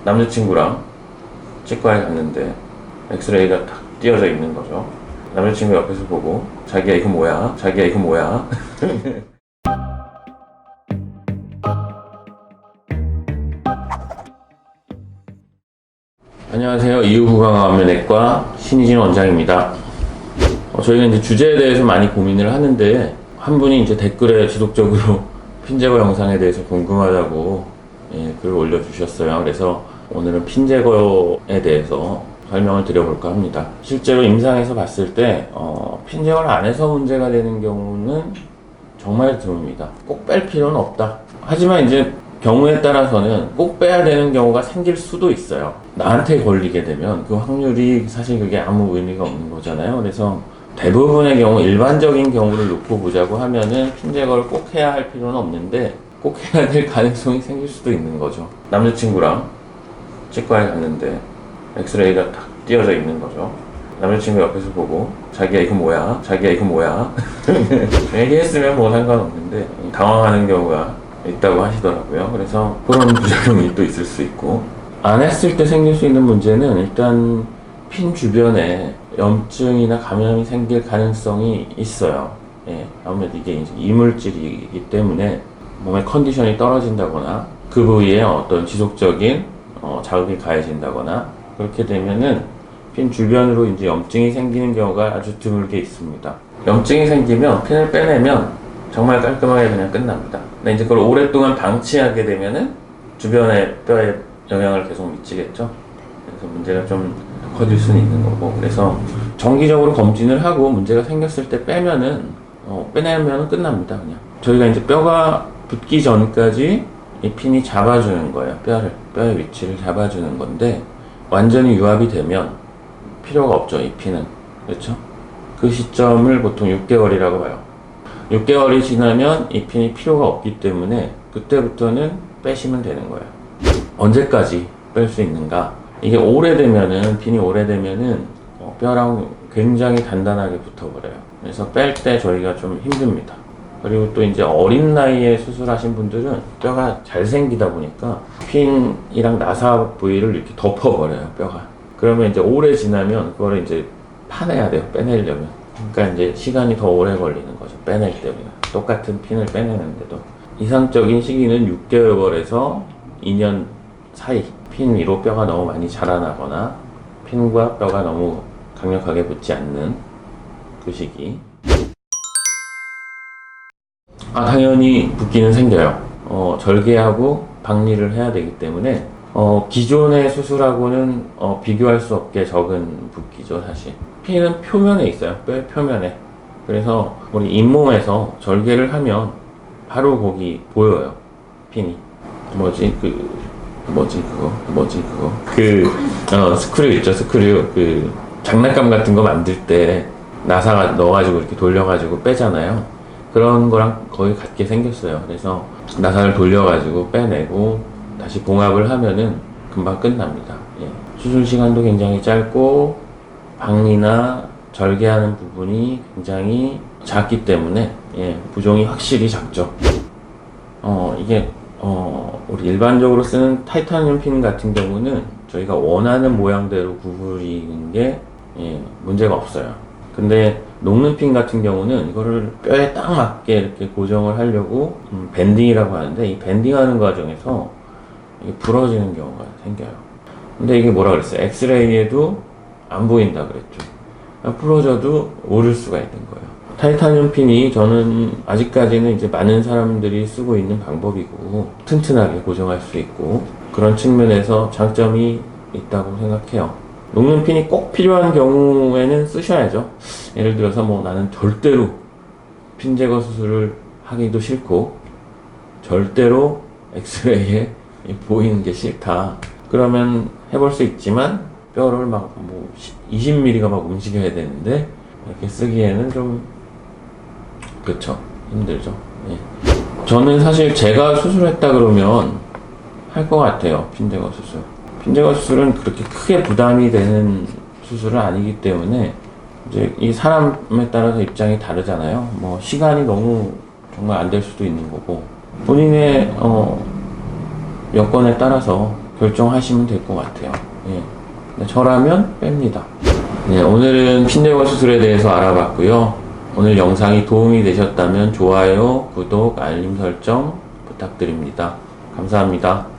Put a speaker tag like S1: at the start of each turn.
S1: 남자친구랑 치과에 갔는데 엑스레이가 탁 띄어져 있는 거죠. 남자친구 옆에서 보고 자기야 이거 뭐야? 자기야 이거 뭐야? 안녕하세요. 이유구강암면외과 신희진 원장입니다. 저희가 이제 주제에 대해서 많이 고민을 하는데 한 분이 이제 댓글에 지속적으로 핀 제거 영상에 대해서 궁금하다고 글을 올려주셨어요. 그래서 오늘은 핀 제거에 대해서 설명을 드려볼까 합니다. 실제로 임상에서 봤을 때 핀 제거를 안 해서 문제가 되는 경우는 정말 드뭅니다. 꼭 뺄 필요는 없다. 하지만 이제 경우에 따라서는 꼭 빼야 되는 경우가 생길 수도 있어요. 나한테 걸리게 되면 그 확률이 사실 그게 아무 의미가 없는 거잖아요. 그래서 대부분의 경우, 일반적인 경우를 놓고 보자고 하면은 핀 제거를 꼭 해야 할 필요는 없는데 꼭 해야 될 가능성이 생길 수도 있는 거죠. 남자친구랑 치과에 갔는데 엑스레이가 탁 띄어져 있는 거죠. 남자친구 옆에서 보고 자기야 이거 뭐야? 자기야 이거 뭐야? 얘기했으면 뭐 상관없는데 당황하는 경우가 있다고 하시더라고요. 그래서 그런 부작용이 또 있을 수 있고, 안 했을 때 생길 수 있는 문제는 일단 핀 주변에 염증이나 감염이 생길 가능성이 있어요. 아무래도 이게 이물질이기 때문에 몸의 컨디션이 떨어진다거나 그 부위에 어떤 지속적인 자극이 가해진다거나 그렇게 되면은 핀 주변으로 이제 염증이 생기는 경우가 아주 드물게 있습니다. 염증이 생기면 핀을 빼내면 정말 깔끔하게 그냥 끝납니다. 근데 이제 그걸 오랫동안 방치하게 되면은 주변의 뼈에 영향을 계속 미치겠죠. 그래서 문제가 좀 커질 수는 있는 거고, 그래서 정기적으로 검진을 하고 문제가 생겼을 때 빼면은 빼내면 끝납니다. 그냥 저희가 이제 뼈가 붙기 전까지 이 핀이 잡아주는 거예요. 뼈의 위치를 잡아주는 건데 완전히 유압이 되면 필요가 없죠. 이 핀은. 그렇죠? 그 시점을 보통 6개월이라고 봐요. 6개월이 지나면 이 핀이 필요가 없기 때문에 그때부터는 빼시면 되는 거예요. 언제까지 뺄 수 있는가? 이게 오래되면은, 핀이 오래되면은 뼈랑 굉장히 단단하게 붙어버려요. 그래서 뺄 때 저희가 좀 힘듭니다. 그리고 또 이제 어린 나이에 수술하신 분들은 뼈가 잘 생기다 보니까 핀이랑 나사 부위를 이렇게 덮어버려요, 뼈가. 그러면 이제 오래 지나면 그거를 이제 파내야 돼요, 빼내려면. 그러니까 이제 시간이 더 오래 걸리는 거죠, 빼낼 때보다. 똑같은 핀을 빼내는데도. 이상적인 시기는 6개월에서 2년 사이. 핀 위로 뼈가 너무 많이 자라나거나 핀과 뼈가 너무 강력하게 붙지 않는 그 시기. 당연히 붓기는 생겨요. 절개하고 박리를 해야 되기 때문에 기존의 수술하고는 비교할 수 없게 적은 붓기죠, 사실. 핀은 표면에 있어요, 뼈의 표면에. 그래서 우리 잇몸에서 절개를 하면 바로 거기 보여요, 핀이. 스크류 있죠, 스크류. 그 장난감 같은 거 만들 때 나사 넣어가지고 이렇게 돌려가지고 빼잖아요. 그런 거랑 거의 같게 생겼어요. 그래서 나사를 돌려가지고 빼내고 다시 봉합을 하면은 금방 끝납니다. 수술 시간도 굉장히 짧고 박리나 절개하는 부분이 굉장히 작기 때문에 부종이 확실히 작죠. 이게 우리 일반적으로 쓰는 타이타늄 핀 같은 경우는 저희가 원하는 모양대로 구부리는 게 문제가 없어요. 근데 녹는 핀 같은 경우는 이거를 뼈에 딱 맞게 이렇게 고정을 하려고 밴딩이라고 하는데, 이 밴딩하는 과정에서 이게 부러지는 경우가 생겨요. 근데 이게 뭐라 그랬어요? 엑스레이에도 안 보인다 그랬죠. 부러져도 모를 수가 있는 거예요. 타이타늄 핀이 저는 아직까지는 이제 많은 사람들이 쓰고 있는 방법이고 튼튼하게 고정할 수 있고 그런 측면에서 장점이 있다고 생각해요. 녹는 핀이 꼭 필요한 경우에는 쓰셔야죠. 예를 들어서 나는 절대로 핀 제거 수술을 하기도 싫고 절대로 엑스레이에 보이는 게 싫다. 그러면 해볼 수 있지만 뼈를 20mm가 막 움직여야 되는데 이렇게 쓰기에는 좀 그렇죠, 힘들죠. 저는 사실 제가 수술했다 그러면 할 것 같아요, 핀 제거 수술. 핀 제거 수술은 그렇게 크게 부담이 되는 수술은 아니기 때문에 이제 이 사람에 따라서 입장이 다르잖아요. 시간이 너무 정말 안 될 수도 있는 거고 본인의 여건에 따라서 결정하시면 될 것 같아요. 예. 저라면 뺍니다. 네, 오늘은 핀제거 수술에 대해서 알아봤고요. 오늘 영상이 도움이 되셨다면 좋아요, 구독, 알림 설정 부탁드립니다. 감사합니다.